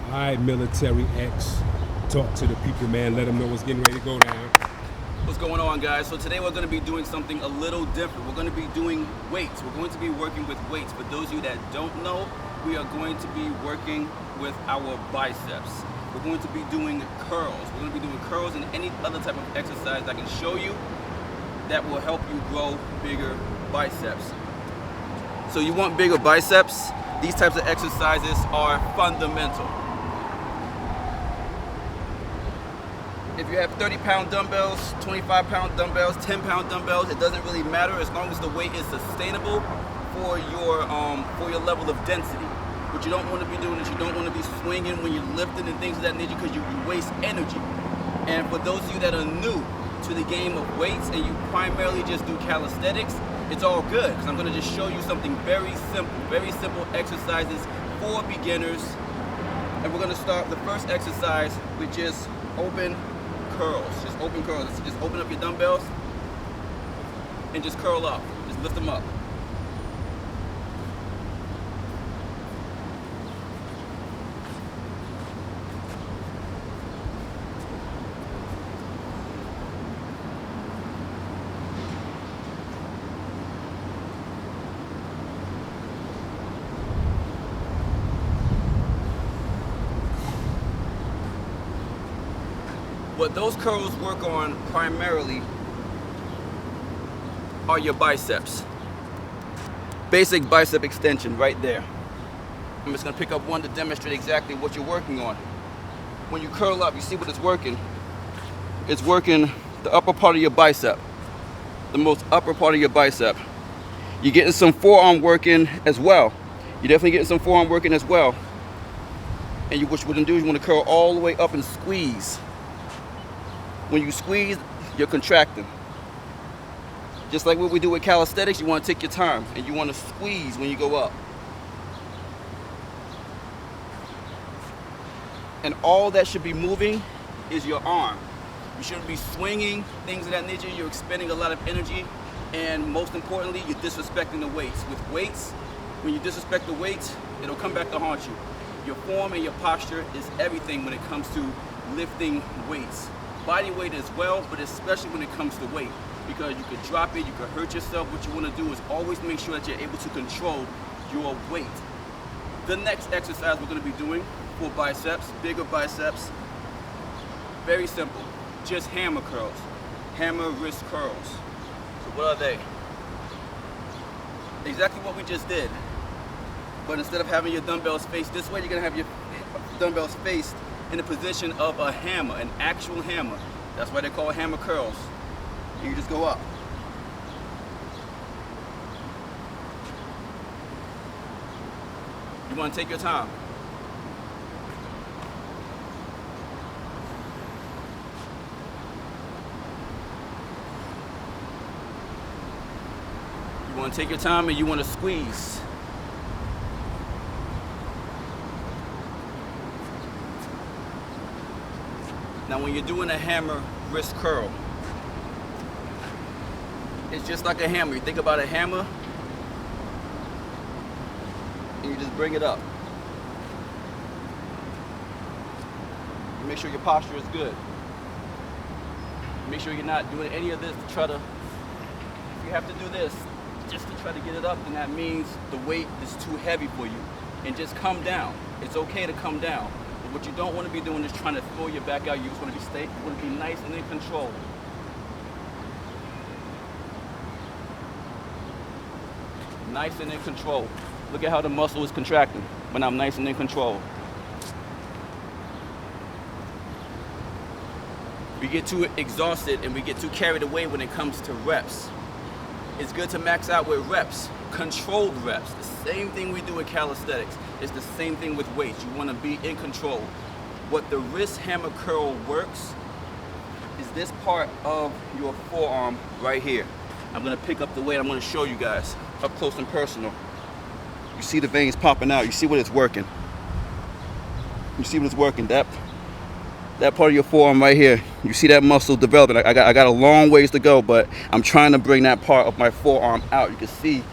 All right, Military X, talk to the people, man. Let them know what's getting ready to go down. What's going on, guys? So today we're going to be doing something a little different. We're going to be doing weights. We're going to be working with weights. For those of you that don't know, we are going to be working with our biceps. We're going to be doing curls. We're going to be doing curls and any other type of exercise I can show you that will help you grow bigger biceps. So you want bigger biceps? These types of exercises are fundamental. If you have 30-pound dumbbells, 25-pound dumbbells, 10-pound dumbbells, it doesn't really matter as long as the weight is sustainable for your level of density. What you don't want to be doing is you don't want to be swinging when you're lifting and things of that nature because you waste energy. And for those of you that are new to the game of weights and you primarily just do calisthenics, it's all good because I'm going to just show you something very simple exercises for beginners. And we're going to start the first exercise with just open curls. Just open curls. Just open up your dumbbells and just curl up. Just lift them up. What those curls work on primarily are your biceps. Basic bicep extension right there. I'm just gonna pick up one to demonstrate exactly what you're working on. When you curl up, you see what it's working? It's working the upper part of your bicep, the most upper part of your bicep. You're getting some forearm working as well. You're definitely getting some forearm working as well. And what you want to do is you want to curl all the way up and squeeze. When you squeeze, you're contracting. Just like what we do with calisthenics, you want to take your time and you want to squeeze when you go up. And all that should be moving is your arm. You shouldn't be swinging, things of that nature. You're expending a lot of energy. And most importantly, you're disrespecting the weights. With weights, when you disrespect the weights, it'll come back to haunt you. Your form and your posture is everything when it comes to lifting weights. Body weight as well, but especially when it comes to weight, because you could drop it, you could hurt yourself. What you want to do is always make sure that you're able to control your weight. The next exercise we're going to be doing for biceps, bigger biceps, very simple, just hammer curls, hammer wrist curls. So what are they? Exactly what we just did, but instead of having your dumbbells faced this way, you're going to have your dumbbells faced in the position of a hammer, an actual hammer. That's why they're called hammer curls. You just go up. You want to take your time. You want to take your time and you want to squeeze. Now when you're doing a hammer wrist curl, it's just like a hammer. You think about a hammer, and you just bring it up. You make sure your posture is good. Make sure you're not doing any of this to try to, if you have to do this just to try to get it up, then that means the weight is too heavy for you. And just come down. It's okay to come down. What you don't want to be doing is trying to throw your back out. You just want to be nice and in control. Nice and in control. Look at how the muscle is contracting when I'm nice and in control. We get too exhausted and we get too carried away when it comes to reps. It's good to max out with reps, controlled reps. The same thing we do with calisthenics. It's the same thing with weights. You want to be in control. What the wrist hammer curl works is this part of your forearm right here. I'm going to pick up the weight. I'm going to show you guys up close and personal. You see the veins popping out. You see what it's working. You see what it's working. That part of your forearm right here. You see that muscle developing. I got a long ways to go, but I'm trying to bring that part of my forearm out. You can see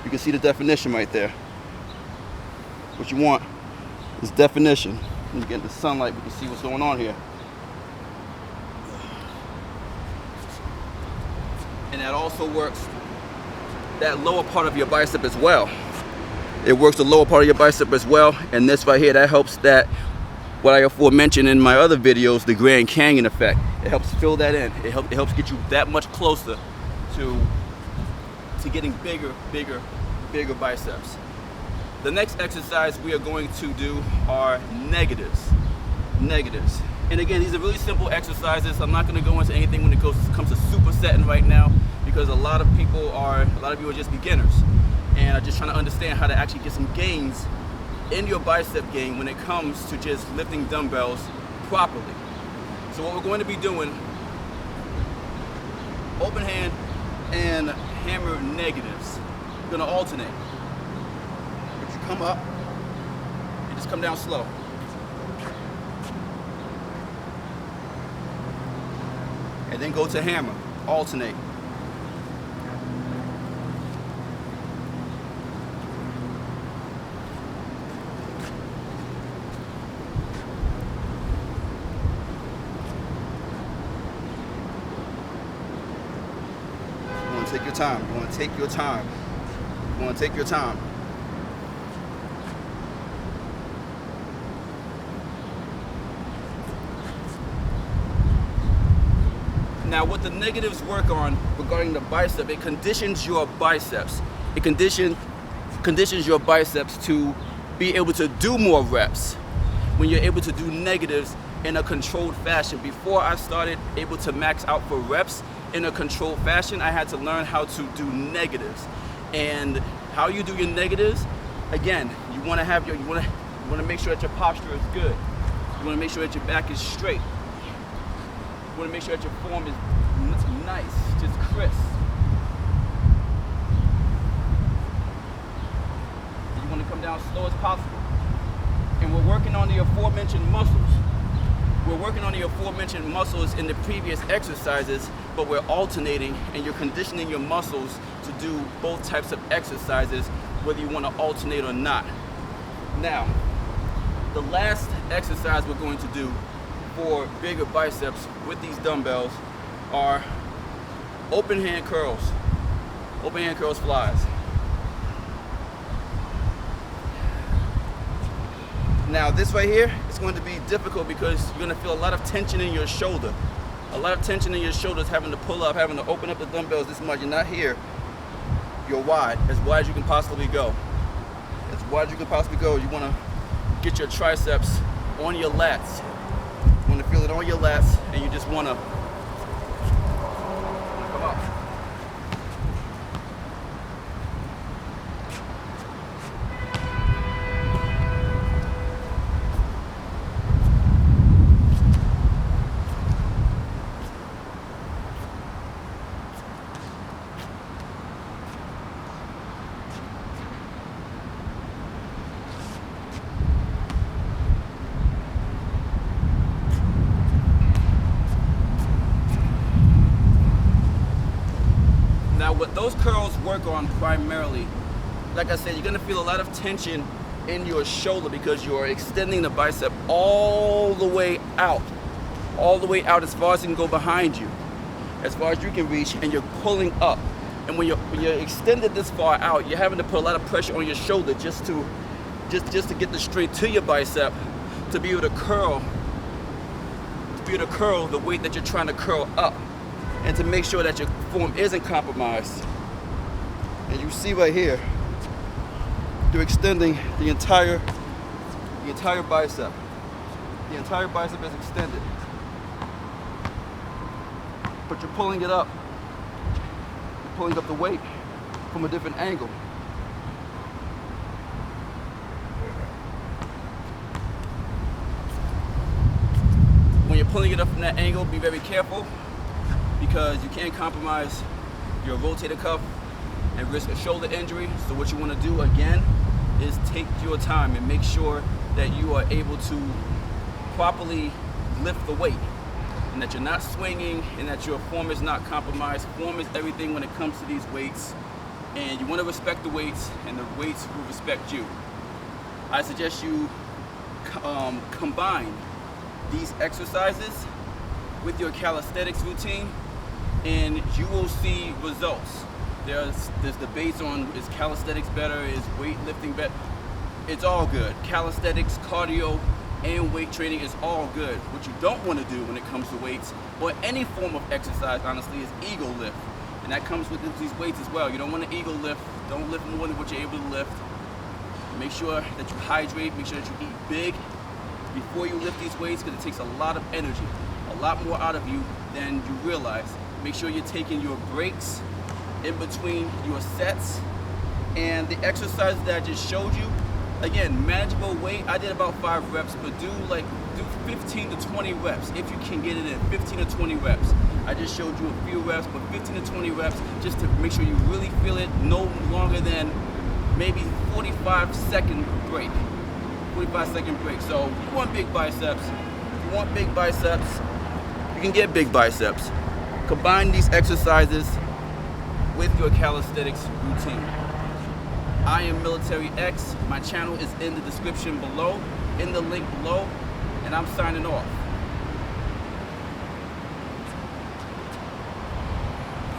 the definition right there. What you want This definition. When you get the sunlight, we can see what's going on here. And that also works that lower part of your bicep as well. It works the lower part of your bicep as well. And this right here, that helps that, what I aforementioned in my other videos, the Grand Canyon effect. It helps fill that in. It helps get you that much closer to getting bigger biceps. The next exercise we are going to do are negatives. And again, these are really simple exercises. I'm not going to go into anything when it comes to supersetting right now, because a lot of you are just beginners, and are just trying to understand how to actually get some gains in your bicep game when it comes to just lifting dumbbells properly. So what we're going to be doing, open hand and hammer negatives. We're going to alternate. But you come up and just come down slow. And then go to hammer, alternate. You want to take your time. You want to take your time. You want to take your time. Now, what the negatives work on regarding the bicep, it conditions your biceps. It conditions your biceps to be able to do more reps when you're able to do negatives in a controlled fashion. Before I started able to max out for reps in a controlled fashion, I had to learn how to do negatives. And how you do your negatives, again, you want to make sure that your posture is good. You want to make sure that your back is straight. You want to make sure that your form is nice, just crisp. You want to come down slow as possible. And we're working on the aforementioned muscles. We're working on the aforementioned muscles in the previous exercises, but we're alternating, and you're conditioning your muscles to do both types of exercises, whether you want to alternate or not. Now, the last exercise we're going to do for bigger biceps with these dumbbells are open hand curls flies. Now this right here is going to be difficult because you're going to feel a lot of tension in your shoulder. A lot of tension in your shoulders, having to pull up, having to open up the dumbbells this much. You're not here, you're wide as you can possibly go. As wide as you can possibly go. You want to get your triceps on your lats. You want to feel it on your lats, and you just want to come up. Now what those curls work on primarily, like I said, you're gonna feel a lot of tension in your shoulder because you're extending the bicep all the way out as far as it can go behind you, as far as you can reach, and you're pulling up. And when you're extended this far out, you're having to put a lot of pressure on your shoulder just to get the strength to your bicep to be able to curl the weight that you're trying to curl up, and to make sure that your form isn't compromised. And you see right here, you're extending the entire bicep. The entire bicep is extended, but you're pulling it up. You're pulling up the weight from a different angle. When you're pulling it up from that angle, be very careful, because you can't compromise your rotator cuff and risk a shoulder injury. So what you want to do again is take your time and make sure that you are able to properly lift the weight, and that you're not swinging, and that your form is not compromised. Form is everything when it comes to these weights, and you want to respect the weights, and the weights will respect you. I suggest you combine these exercises with your calisthenics routine, and you will see results. There's debates on, is calisthenics better, is weightlifting better? It's all good. Calisthenics, cardio, and weight training is all good. What you don't want to do when it comes to weights, or any form of exercise, honestly, is ego lift. And that comes with these weights as well. You don't want to ego lift. Don't lift more than what you're able to lift. Make sure that you hydrate, make sure that you eat big before you lift these weights, because it takes a lot of energy, a lot more out of you than you realize. Make sure you're taking your breaks in between your sets, and the exercises that I just showed you, again, manageable weight. I did about 5 reps, but do 15 to 20 reps if you can get it in. 15 to 20 reps. I just showed you a few reps, but 15 to 20 reps just to make sure you really feel it. No longer than maybe 45-second break. 45-second break. So you want big biceps. If you want big biceps, you can get big biceps. Combine these exercises with your calisthenics routine. I am Military X. My channel is in the description below, in the link below, and I'm signing off.